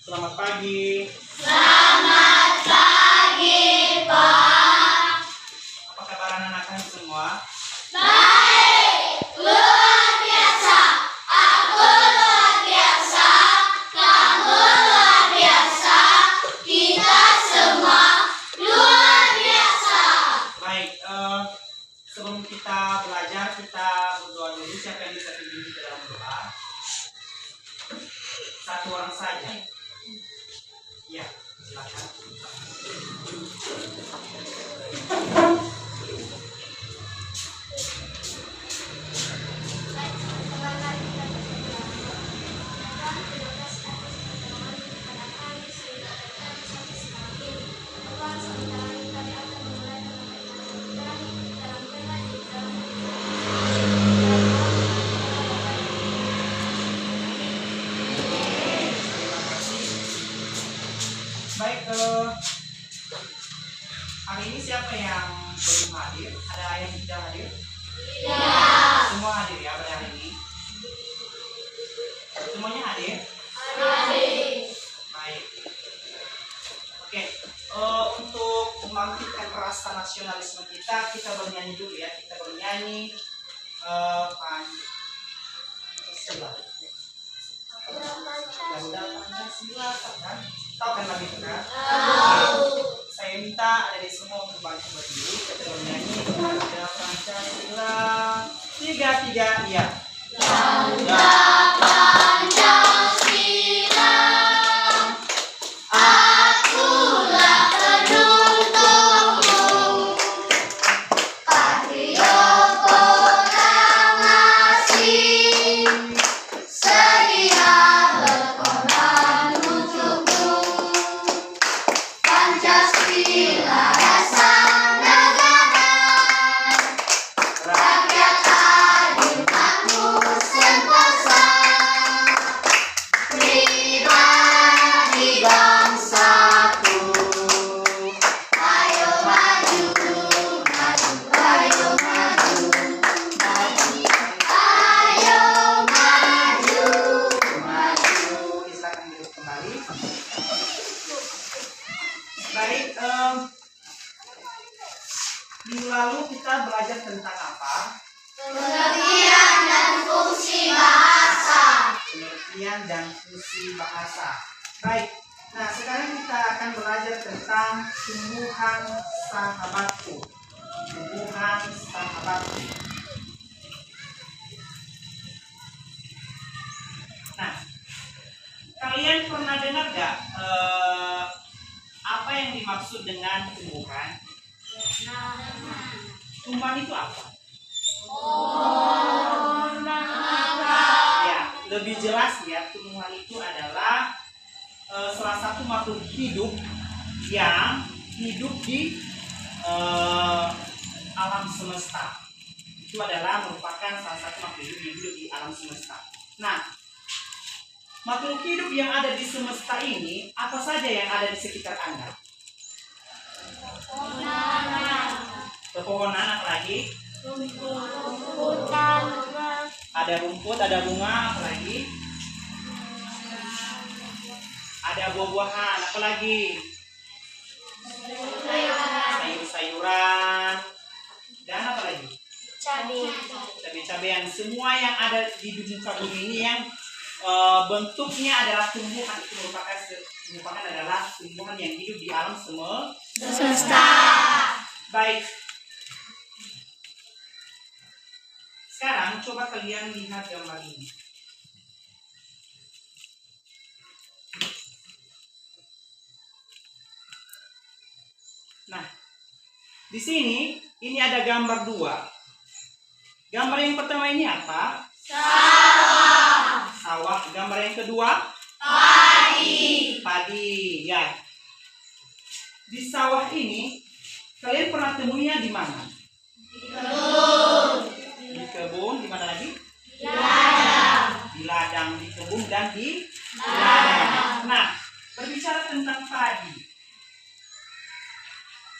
Selamat pagi. Selamat pagi, Pak. Apa kabar anak-anak semua? Baik, luar biasa. Aku luar biasa. Kamu luar biasa. Kita semua luar biasa. Baik, sebelum kita belajar, kita berdoa dulu. Siapa yang bisa pimpin kita dalam doa? Satu orang saja. Ya, silakan. Baik, hari ini siapa yang belum hadir? Ada yang tidak hadir? Ya. Semua hadir ya pada hari ini? Semuanya hadir? Hadir. Baik. Oke, untuk membangkitkan rasa nasionalisme kita bernyanyi dulu ya. Kita bernyanyi Pancasila. Garuda Pancasila, kan? Tahu kan lagu itu kan? Tahu. Saya minta ada di semua untuk bangkit berdiri. Kita bernyanyi Garuda Pancasila. Tiga, iya. Garuda Pancasila, akulah penuntungmu, patriot proklamasi, sedia berkorban untukmu. Pancasila dasar negara, rakyat adil makmur sentosa, pribadi bangsaku. Ayo maju, maju, ayo maju, maju, ayo maju, maju. Silakan duduk kembali. Baik, minggu lalu kita belajar tentang apa? Pengertian dan fungsi bahasa. Pengertian dan fungsi bahasa. Baik, nah sekarang kita akan belajar tentang tumbuhan sahabatku. Tumbuhan sahabatku. Nah, kalian pernah dengar gak apa yang dimaksud dengan tumbuhan? Tumbuhan itu apa? Ya, lebih jelas ya, tumbuhan itu adalah salah satu makhluk hidup yang hidup di alam semesta. Itu adalah merupakan salah satu makhluk hidup yang hidup di alam semesta. Nah, makhluk hidup yang ada di semesta ini, apa saja yang ada di sekitar Anda? Pepohonan, apa lagi? Ada rumput, ada bunga, apa lagi? Ada buah-buahan, apa lagi? Sayur-sayuran, dan apa lagi? Cabai-cabean. Semua yang ada di muka bumi ini yang bentuknya adalah tumbuhan, itu merupakan adalah tumbuhan yang hidup di alam semesta. Baik. Sekarang coba kalian lihat gambar ini. Nah, di sini ini ada gambar dua. Gambar yang pertama ini apa? Sawah. Gambar yang kedua? Padi. Ya. Di sawah ini kalian pernah temuinya di mana? Di kebun. Di mana lagi? Di ladang, di kebun dan di ladang. Nah, berbicara tentang padi.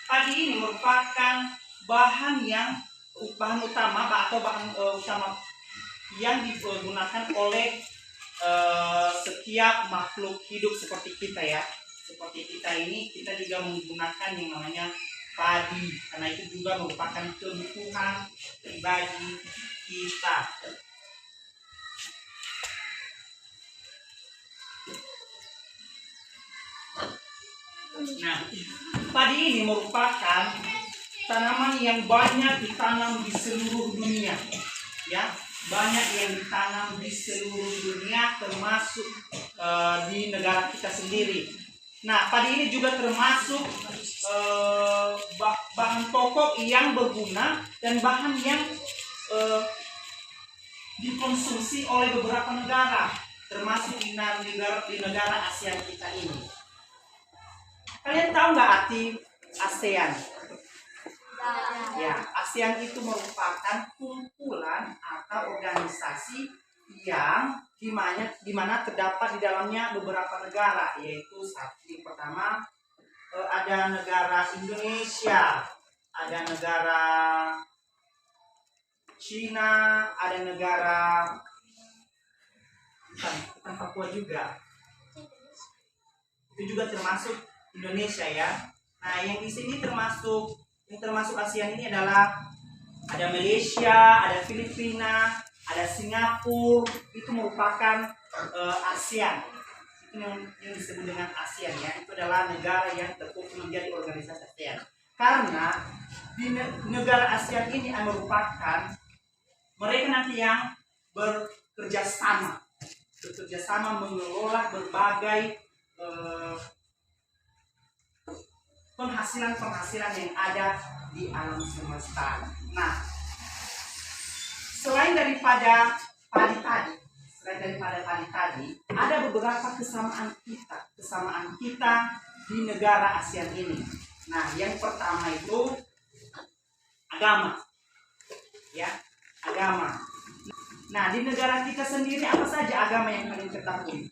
Padi ini merupakan bahan utama atau bahan utama yang digunakan oleh setiap makhluk hidup seperti kita ya, seperti kita ini, kita juga menggunakan yang namanya padi, karena itu juga merupakan kebutuhan pribadi kita. Nah, padi ini merupakan tanaman yang banyak ditanam di seluruh dunia, ya, banyak yang ditanam di seluruh dunia, termasuk di negara kita sendiri. Nah, padi ini juga termasuk bahan pokok yang berguna dan bahan yang dikonsumsi oleh beberapa negara, termasuk di negara ASEAN kita ini. Kalian tahu nggak arti ASEAN? Ya, ASEAN itu merupakan kumpulan atau organisasi yang dimana terdapat di dalamnya beberapa negara, yaitu yang pertama ada negara Indonesia, ada negara Cina, ada negara bukan Papua juga, itu juga termasuk Indonesia ya. Nah, yang di sini termasuk ASEAN ini adalah ada Malaysia, ada Filipina, ada Singapura, itu merupakan ASEAN. Itu yang disebut dengan ASEAN ya. Itu adalah negara yang terkumpul menjadi organisasi ASEAN. Karena di negara ASEAN ini merupakan mereka nanti yang bekerja sama mengelola berbagai penghasilan yang ada di alam semesta. Nah, selain daripada padi tadi, ada beberapa kesamaan kita di negara ASEAN ini. Nah, yang pertama itu agama, ya, agama. Nah, di negara kita sendiri apa saja agama yang kalian ketahui?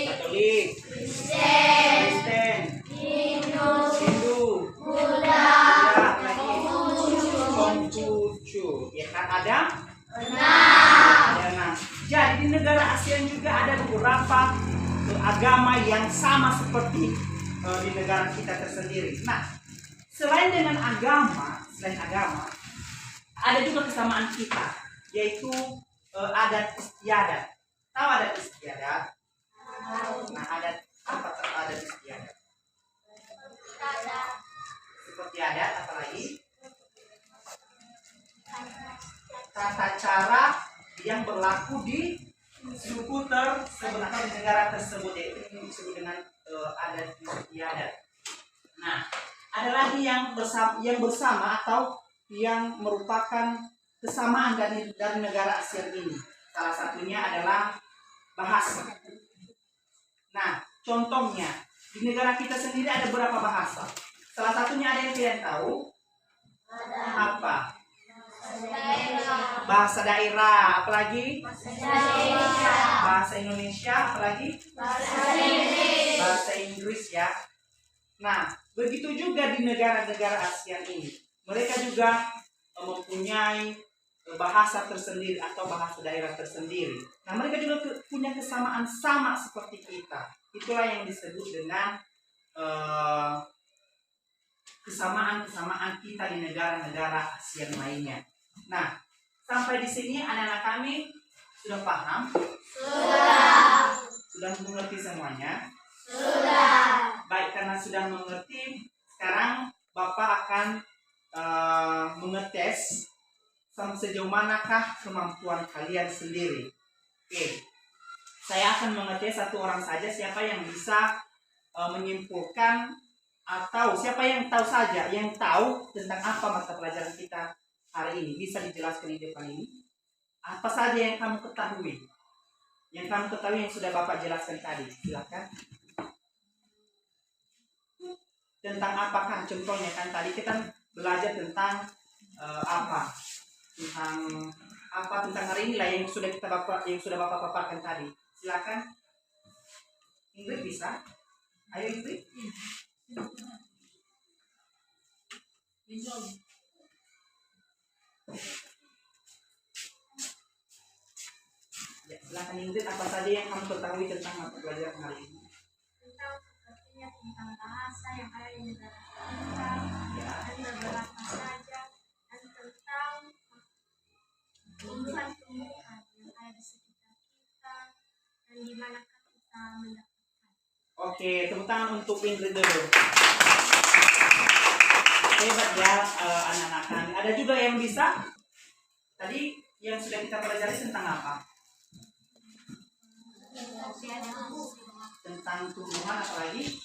Katolik, Kristen, Hindu, Buddha, Konghucu, ya kan ada? Ada. Jadi di negara ASEAN juga ada beberapa agama yang sama seperti di negara kita tersendiri. Nah, selain agama, ada juga kesamaan kita, yaitu adat istiadat. Tahu adat istiadat? Nah, adat istiadat? Seperti adat apa lagi? Tata cara yang berlaku di suku tersebut atau di negara tersebut, yaitu disebut dengan adat istiadat. Nah, ada lagi yang bersama atau yang merupakan kesamaan dari negara ASEAN ini. Salah satunya adalah bahasa. Nah, contohnya di negara kita sendiri ada berapa bahasa? Salah satunya ada yang kalian tahu? Apa? Bahasa daerah. Apalagi? Bahasa Indonesia. Apalagi? Bahasa Inggris ya. Nah, begitu juga di negara-negara ASEAN ini. Mereka juga mempunyai bahasa tersendiri atau bahasa daerah tersendiri. Nah, mereka juga punya kesamaan sama seperti kita. Itulah yang disebut dengan kesamaan kita di negara-negara ASEAN lainnya. Nah, sampai di sini anak-anak kami sudah paham? Sudah. Sudah mengerti semuanya? Sudah. Baik, karena sudah mengerti, sekarang Bapak akan mengetes sejauh manakah kemampuan kalian sendiri. Oke, saya akan mengetes satu orang saja, siapa yang bisa menyimpulkan atau siapa yang tahu saja, yang tahu tentang apa mata pelajaran kita hari ini. Bisa dijelaskan di depan ini. Apa saja yang kamu ketahui? Yang kamu ketahui yang sudah Bapak jelaskan tadi. Silakan. Tentang apakah contohnya, kan tadi kita belajar tentang tentang hari ini lah yang sudah Bapak paparkan tadi. Silakan. Ingrid bisa? Ayo Ingrid. Silakan Ingrid, apa saja yang kamu ketahui tentang mata pelajaran hari ini? Tentang sepertinya tentang bahasa yang ada di negara kita Ya. dan beberapa saja dan tentang tumbuhan-tumbuhan yang ada di sekitar kita dan di manakah kita mendapatkan. Oke, tepuk tangan untuk Ingrid dulu. Hebat ya anak-anak kami. Ada juga yang bisa? Tadi yang sudah kita pelajari tentang apa? Tentang tumbuhan, apa lagi?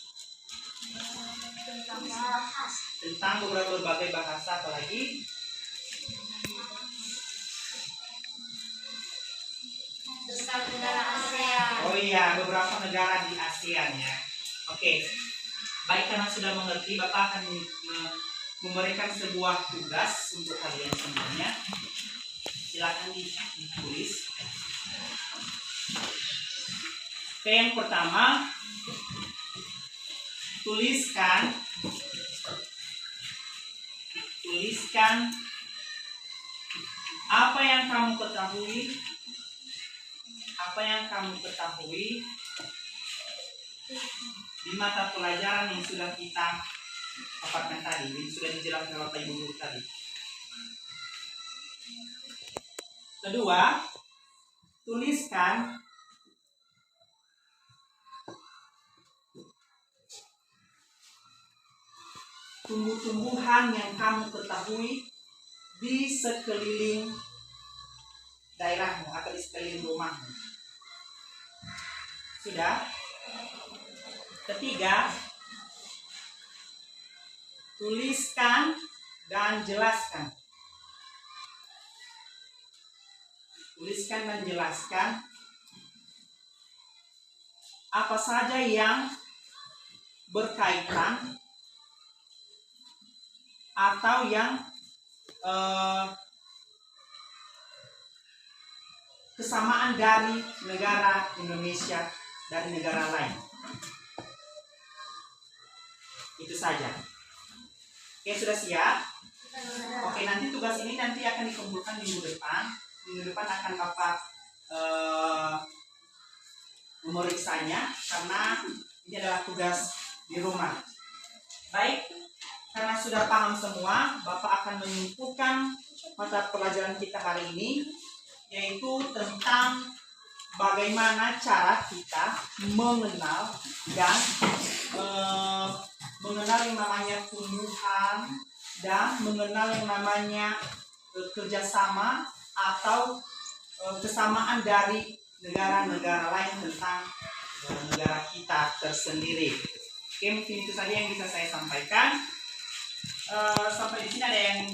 Tentang bahasa. Tentang berbagai bahasa, apa lagi? Tentang negara ASEAN. Oh iya, beberapa negara di ASEAN ya. Oke, baik karena sudah mengerti, Bapak akan memberikan sebuah tugas untuk kalian semuanya. Silakan ditulis. Oke, yang pertama, tuliskan apa yang kamu ketahui di mata pelajaran yang sudah kita paparkan tadi, yang sudah dijelaskan oleh Bapak Ibu guru tadi. Kedua, tuliskan tumbuh-tumbuhan yang kamu ketahui di sekeliling daerahmu atau di sekeliling rumahmu. Sudah? Ketiga, tuliskan dan jelaskan. Tuliskan dan jelaskan apa saja yang berkaitan atau yang kesamaan dari negara Indonesia dari negara lain. Itu saja. Oke, sudah siap? Oke, nanti tugas ini nanti akan dikumpulkan minggu depan. Minggu depan akan Bapak memeriksanya karena ini adalah tugas di rumah. Baik, karena sudah paham semua, Bapak akan menyimpulkan mata pelajaran kita hari ini, yaitu tentang bagaimana cara kita mengenal dan mengenal yang namanya tumbuhan dan mengenal yang namanya kerjasama atau kesamaan dari negara-negara lain tentang negara kita tersendiri. Oke, mungkin itu saja yang bisa saya sampaikan. Sampai di sini ada yang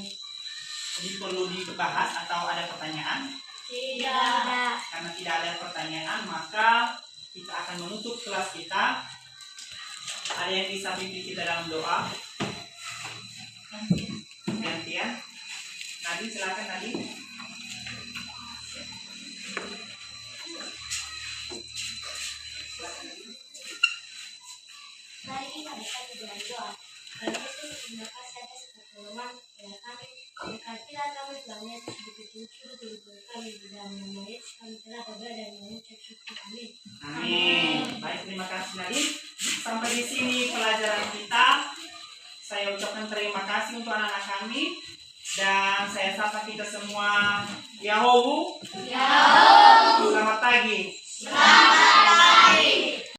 perlu dibahas atau ada pertanyaan? Tidak. Karena tidak ada pertanyaan, maka kita akan menutup kelas kita. Ada yang bisa pimpin kita dalam doa? Gantian. Nadine, silakan Nadine. Mari kita bersatu dalam doa. Tuhan Yesus, terima kasih atas pertolongan kepada kami. Berkatilah kami Tuhan Yesus, begitu kami di dalam nama Yesus kami telah berdoa dan mengucap syukur. Amin. Amin. Baik, terima kasih Nadine. Sampai di sini pelajaran kita. Saya ucapkan terima kasih untuk anak-anak kami dan saya sapa kita semua. Yahoo. Selamat pagi.